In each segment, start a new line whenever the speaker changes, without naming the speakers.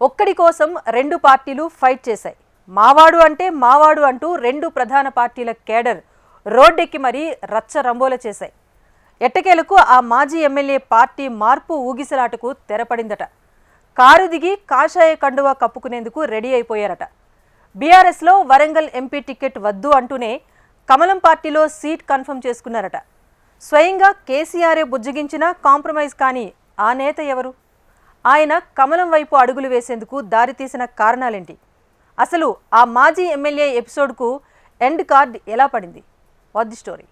ఒక్కడి కోసం రెండు పార్టీలు ఫైట్ చేశాయి. మావాడు అంటే మావాడు అంటూ రెండు ప్రధాన పార్టీల కేడర్ రోడ్డెక్కి మరీ రచ్చ రంబోల చేశాయి. ఎట్టకేలకు ఆ మాజీ ఎమ్మెల్యే పార్టీ మార్పు ఊగిసలాటకు తెరపడిందట. కారు దిగి కాషాయ కండువా కప్పుకునేందుకు రెడీ అయిపోయారట. బీఆర్ఎస్లో వరంగల్ ఎంపీ టికెట్ వద్దు అంటూనే కమలం పార్టీలో సీట్ కన్ఫర్మ్ చేసుకున్నారట. స్వయంగా కేసీఆరే బుజ్జగించినా కాంప్రమైజ్ కాని ఆ నేత ఎవరు? ఆయన కమలం వైపు అడుగులు వేసేందుకు దారితీసిన కారణాలేంటి? అసలు ఆ మాజీ ఎమ్మెల్యే ఎపిసోడ్కు ఎండ్ కార్డ్ ఎలా పడింది? What the story?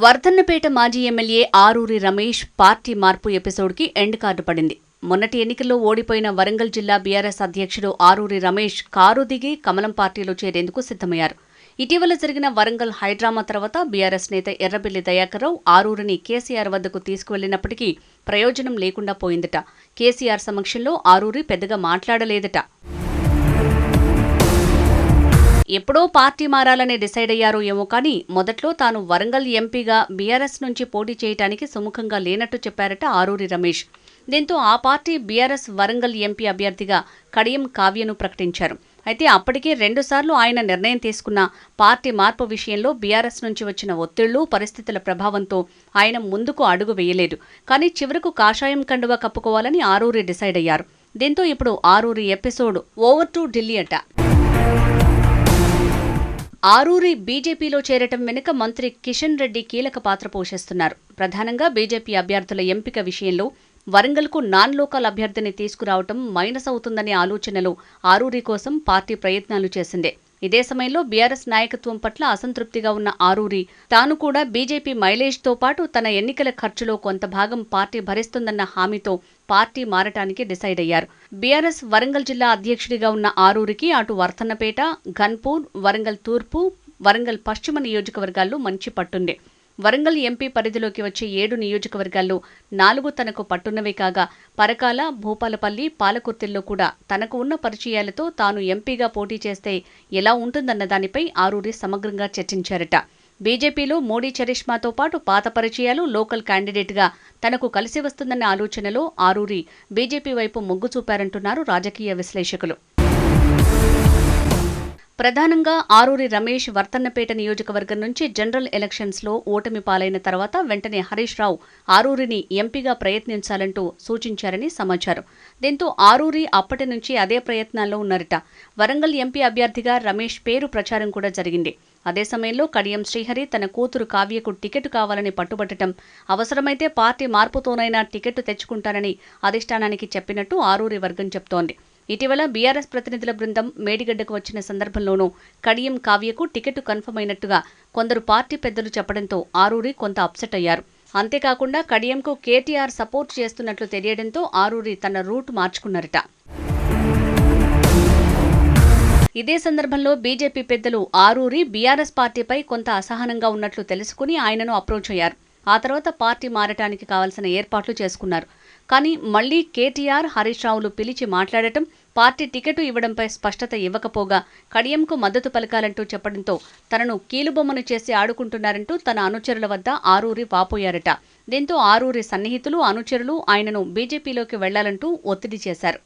వర్ధన్నపేట మాజీ ఎమ్మెల్యే ఆరూరి రమేష్ పార్టీ మార్పు ఎపిసోడ్కి ఎండ్ కార్డు పడింది. మొన్నటి ఎన్నికల్లో ఓడిపోయిన వరంగల్ జిల్లా బీఆర్ఎస్ అధ్యక్షుడు ఆరూరి రమేష్ కారు దిగి కమలం పార్టీలో చేరేందుకు సిద్ధమయ్యారు. ఇటీవల జరిగిన వరంగల్ హైడ్రామా తర్వాత బీఆర్ఎస్ నేత ఎర్రబెల్లి దయాకర్రావు ఆరూరిని కేసీఆర్ వద్దకు తీసుకువెళ్లినప్పటికీ ప్రయోజనం లేకుండా పోయిందట. కేసీఆర్ సమక్షంలో ఆరూరి పెద్దగా మాట్లాడలేదట. ఎప్పుడో పార్టీ మారాలని డిసైడ్ అయ్యారో ఏమో కానీ మొదట్లో తాను వరంగల్ ఎంపీగా బీఆర్ఎస్ నుంచి పోటీ చేయడానికి సుముఖంగా లేనట్టు చెప్పారట ఆరూరి రమేష్. దీంతో ఆ పార్టీ బీఆర్ఎస్ వరంగల్ ఎంపీ అభ్యర్థిగా కడియం కావ్యను ప్రకటించారు. అయితే అప్పటికే 2 సార్లు ఆయన నిర్ణయం తీసుకున్న పార్టీ మార్పు విషయంలో బీఆర్ఎస్ నుంచి వచ్చిన ఒత్తిళ్లు, పరిస్థితుల ప్రభావంతో ఆయన ముందుకు అడుగు వేయలేదు. కానీ చివరకు కాషాయం కండువా కప్పుకోవాలని ఆరూరి డిసైడ్ అయ్యారు. దీంతో ఇప్పుడు Aruri episode over to Delhi అట. ఆరూరి బీజేపీలో చేరటం వెనుక మంత్రి కిషన్ రెడ్డి కీలక పాత్ర పోషిస్తున్నారు. ప్రధానంగా బీజేపీ అభ్యర్థుల ఎంపిక విషయంలో వరంగల్కు నాన్ లోకల్ అభ్యర్థిని తీసుకురావటం మైనస్ అవుతుందనే ఆలోచనలో ఆరూరి కోసం పార్టీ ప్రయత్నాలు చేసిందే. ఇదే సమయంలో బీఆర్ఎస్ నాయకత్వం పట్ల అసంతృప్తిగా ఉన్న ఆరూరి తాను కూడా బీజేపీ మైలేజ్తో పాటు తన ఎన్నికల ఖర్చులో కొంత భాగం పార్టీ భరిస్తుందన్న హామీతో పార్టీ మారటానికి డిసైడ్ అయ్యారు. బీఆర్ఎస్ వరంగల్ జిల్లా అధ్యక్షుడిగా ఉన్న ఆరూరికి అటు వర్ధన్నపేట, ఘన్పూర్, వరంగల్ తూర్పు, వరంగల్ పశ్చిమ నియోజకవర్గాల్లో మంచి పట్టుండే. వరంగల్ ఎంపీ పరిధిలోకి వచ్చే 7 నియోజకవర్గాల్లో 4 తనకు పట్టున్నవే కాగా పరకాల, భూపాలపల్లి, పాలకుర్తిల్లో కూడా తనకు ఉన్న పరిచయాలతో తాను ఎంపీగా పోటీ చేస్తే ఎలా ఉంటుందన్న దానిపై ఆరూరి సమగ్రంగా చర్చించారట. బీజేపీలో మోడీ చరిష్మాతో పాటు పాత పరిచయాలు, లోకల్ క్యాండిడేట్గా తనకు కలిసి వస్తుందన్న ఆలోచనలో ఆరూరి బీజేపీ వైపు మొగ్గు చూపారంటున్నారు రాజకీయ విశ్లేషకులు. ప్రధానంగా ఆరూరి రమేష్ వర్ధన్నపేట నియోజకవర్గం నుంచి జనరల్ ఎలక్షన్స్లో ఓటమి పాలైన తర్వాత వెంటనే హరీష్ రావు ఆరూరిని ఎంపీగా ప్రయత్నించాలంటూ సూచించారని సమాచారం. దీంతో ఆరూరి అప్పటి నుంచి అదే ప్రయత్నాల్లో ఉన్నారట. వరంగల్ ఎంపీ అభ్యర్థిగా రమేష్ పేరు ప్రచారం కూడా జరిగింది. అదే సమయంలో కడియం శ్రీహరి తన కూతురు కావ్యకు టికెట్ కావాలని పట్టుబట్టడం, అవసరమైతే పార్టీ మార్పుతోనైనా టికెట్ తెచ్చుకుంటానని అధిష్టానానికి చెప్పినట్టు ఆరూరి వర్గం చెప్తోంది. ఇటీవల బీఆర్ఎస్ ప్రతినిధుల బృందం మేడిగడ్డకు వచ్చిన సందర్భంలోనూ కడియం కావ్యకు టికెట్ కన్ఫర్మ్ అయినట్టుగా కొందరు పార్టీ పెద్దలు చెప్పడంతో ఆరూరి కొంత అప్సెట్ అయ్యారు. అంతేకాకుండా కడియంకు కేటీఆర్ సపోర్ట్ చేస్తున్నట్లు తెలియడంతో ఆరూరి తన రూట్ మార్చుకున్నారట. ఇదే సందర్భంలో బీజేపీ పెద్దలు ఆరూరి బీఆర్ఎస్ పార్టీపై కొంత అసహనంగా ఉన్నట్లు తెలుసుకుని ఆయనను అప్రోచ్ అయ్యారు. ఆ తర్వాత పార్టీ మారటానికి కావాల్సిన ఏర్పాట్లు చేసుకున్నారు. కానీ మళ్లీ కేటీఆర్, హరీష్ రావులు పిలిచి మాట్లాడటం, పార్టీ టికెట్ ఇవ్వడంపై స్పష్టత ఇవ్వకపోగా కడియంకు మద్దతు పలకాలంటూ చెప్పడంతో తనను కీలుబొమ్మను చేసి ఆడుకుంటున్నారంటూ తన అనుచరుల వద్ద ఆరూరి వాపోయారట. దీంతో ఆరూరి సన్నిహితులు, అనుచరులు ఆయనను బీజేపీలోకి వెళ్లాలంటూ ఒత్తిడి చేశారు.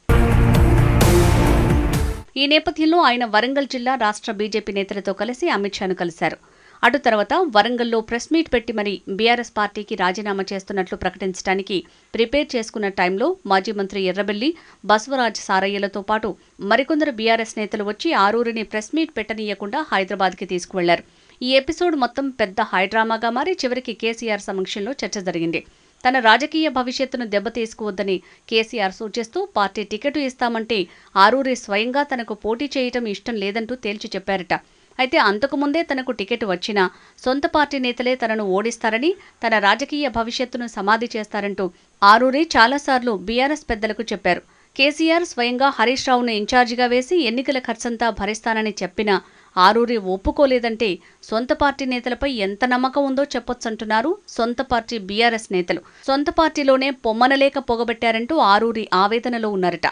ఈ నేపథ్యంలో ఆయన వరంగల్ జిల్లా రాష్ట్ర బీజేపీ నేతలతో కలిసి అమిత్ షాను కలిశారు. అటు తర్వాత వరంగల్లో ప్రెస్ మీట్ పెట్టి మరీ బీఆర్ఎస్ పార్టీకి రాజీనామా చేస్తున్నట్లు ప్రకటించడానికి ప్రిపేర్ చేసుకున్న టైంలో మాజీ మంత్రి ఎర్రబెల్లి, బసవరాజ్ సారయ్యలతో పాటు మరికొందరు బీఆర్ఎస్ నేతలు వచ్చి ఆరూరిని ప్రెస్ మీట్ పెట్టనీయకుండా హైదరాబాద్కి తీసుకువెళ్లారు. ఈ ఎపిసోడ్ మొత్తం పెద్ద హైడ్రామాగా మారి చివరికి కేసీఆర్ సమక్షంలో చర్చ జరిగింది. తన రాజకీయ భవిష్యత్తును దెబ్బతీసుకోవద్దని కేసీఆర్ సూచిస్తూ పార్టీ టికెట్ ఇస్తామంటే ఆరూరి స్వయంగా తనకు పోటీ చేయటం ఇష్టం లేదంటూ తేల్చి చెప్పారట. అయితే అంతకుముందే తనకు టికెట్ వచ్చినా సొంత పార్టీ నేతలే తనను ఓడిస్తారని, తన రాజకీయ భవిష్యత్తును సమాధి చేస్తారంటూ ఆరూరి చాలాసార్లు బీఆర్ఎస్ పెద్దలకు చెప్పారు. కేసీఆర్ స్వయంగా హరీష్ రావును ఇన్ఛార్జిగా వేసి ఎన్నికల ఖర్చంతా భరిస్తానని చెప్పినా ఆరూరి ఒప్పుకోలేదంటే సొంత పార్టీ నేతలపై ఎంత నమ్మకం ఉందో చెప్పొచ్చంటున్నారు సొంత పార్టీ బీఆర్ఎస్ నేతలు. సొంత పార్టీలోనే పొమ్మనలేక పొగబెట్టారంటూ ఆరూరి ఆవేదనలో ఉన్నారట.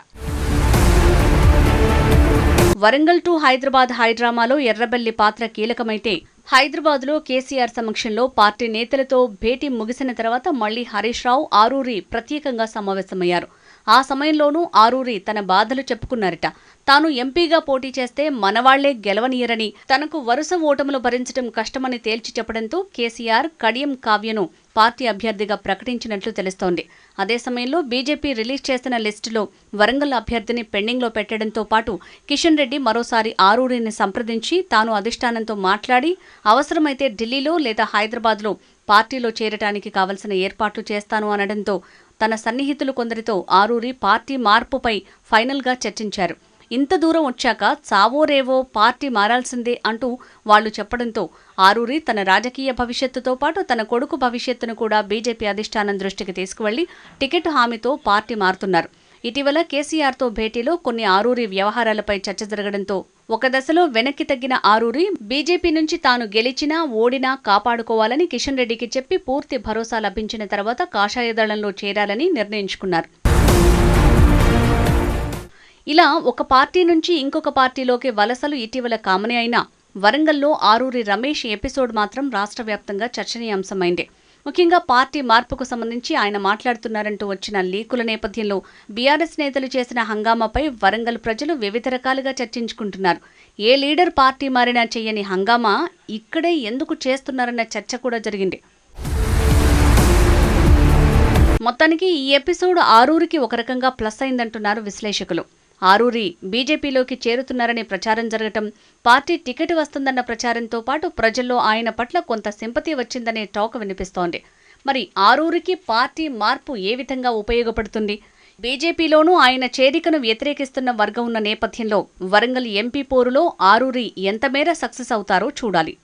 వరంగల్ టు హైదరాబాద్ హైడ్రామాలో ఎర్రబెల్లి పాత్ర కీలకమైతే హైదరాబాద్లో కేసీఆర్ సమక్షంలో పార్టీ నేతలతో భేటీ ముగిసిన తర్వాత మళ్లీ హరీష్ రావు, ఆరూరి ప్రత్యేకంగా సమావేశమయ్యారు. ఆ సమయంలోనూ ఆరూరి తన బాధలు చెప్పుకున్నారట. తాను ఎంపీగా పోటీ చేస్తే మనవాళ్లే గెలవనీయరని, తనకు వరుస ఓటములు భరించడం కష్టమని తేల్చి చెప్పడంతో కేసీఆర్ కడియం కావ్యను పార్టీ అభ్యర్థిగా ప్రకటించినట్లు తెలుస్తోంది. అదే సమయంలో బీజేపీ రిలీజ్ చేసిన లిస్టులో వరంగల్ అభ్యర్థిని పెండింగ్లో పెట్టడంతో పాటు కిషన్ రెడ్డి మరోసారి ఆరూరిని సంప్రదించి తాను అధిష్టానంతో మాట్లాడి అవసరమైతే ఢిల్లీలో లేదా హైదరాబాద్లో పార్టీలో చేరటానికి కావలసిన ఏర్పాట్లు చేస్తాను అనడంతో తన సన్నిహితులు కొందరితో ఆరూరి పార్టీ మార్పుపై ఫైనల్గా చర్చించారు. ఇంత దూరం వచ్చాక చావో రేవో పార్టీ మారాల్సిందే అంటూ వాళ్లు చెప్పడంతో ఆరూరి తన రాజకీయ భవిష్యత్తుతో పాటు తన కొడుకు భవిష్యత్తును కూడా బీజేపీ అధిష్టానం దృష్టికి తీసుకువెళ్లి టికెట్ హామీతో పార్టీ మారుతున్నారు. ఇటీవల కేసీఆర్తో భేటీలో కొన్ని ఆరూరి వ్యవహారాలపై చర్చ జరగడంతో ఒక దశలో వెనక్కి తగ్గిన ఆరూరి బీజేపీ నుంచి తాను గెలిచినా ఓడినా కాపాడుకోవాలని కిషన్ రెడ్డికి చెప్పి పూర్తి భరోసా లభించిన తర్వాత కాషాయ దళంలో చేరాలని నిర్ణయించుకున్నారు. ఇలా ఒక పార్టీ నుంచి ఇంకొక పార్టీలోకి వలసలు ఇటీవల కామనే అయినా వరంగల్లో ఆరూరి రమేష్ ఎపిసోడ్ మాత్రం రాష్ట్ర వ్యాప్తంగా చర్చనీయాంశమైంది. ముఖ్యంగా పార్టీ మార్పుకు సంబంధించి ఆయన మాట్లాడుతున్నారంటూ వచ్చిన లీకుల నేపథ్యంలో బీఆర్ఎస్ నేతలు చేసిన హంగామాపై వరంగల్ ప్రజలు వివిధ రకాలుగా చర్చించుకుంటున్నారు. ఏ లీడర్ పార్టీ మారినా చెయ్యని హంగామా ఇక్కడే ఎందుకు చేస్తున్నారన్న చర్చ కూడా జరిగింది. మొత్తానికి ఈ ఎపిసోడ్ ఆరూరికి ఒక రకంగా ప్లస్ అయిందంటున్నారు విశ్లేషకులు. ఆరూరి బీజేపీలోకి చేరుతున్నారనే ప్రచారం జరగటం, పార్టీ టికెట్ వస్తుందన్న ప్రచారంతో పాటు ప్రజల్లో ఆయన పట్ల కొంత సింపతి వచ్చిందనే టాక్ వినిపిస్తోంది. మరి ఆరూరికి పార్టీ మార్పు ఏ విధంగా ఉపయోగపడుతుంది? బీజేపీలోనూ ఆయన చేరికను వ్యతిరేకిస్తున్న వర్గం ఉన్న నేపథ్యంలో వరంగల్ ఎంపీ పోరులో ఆరూరి ఎంతమేర సక్సెస్ అవుతారో చూడాలి.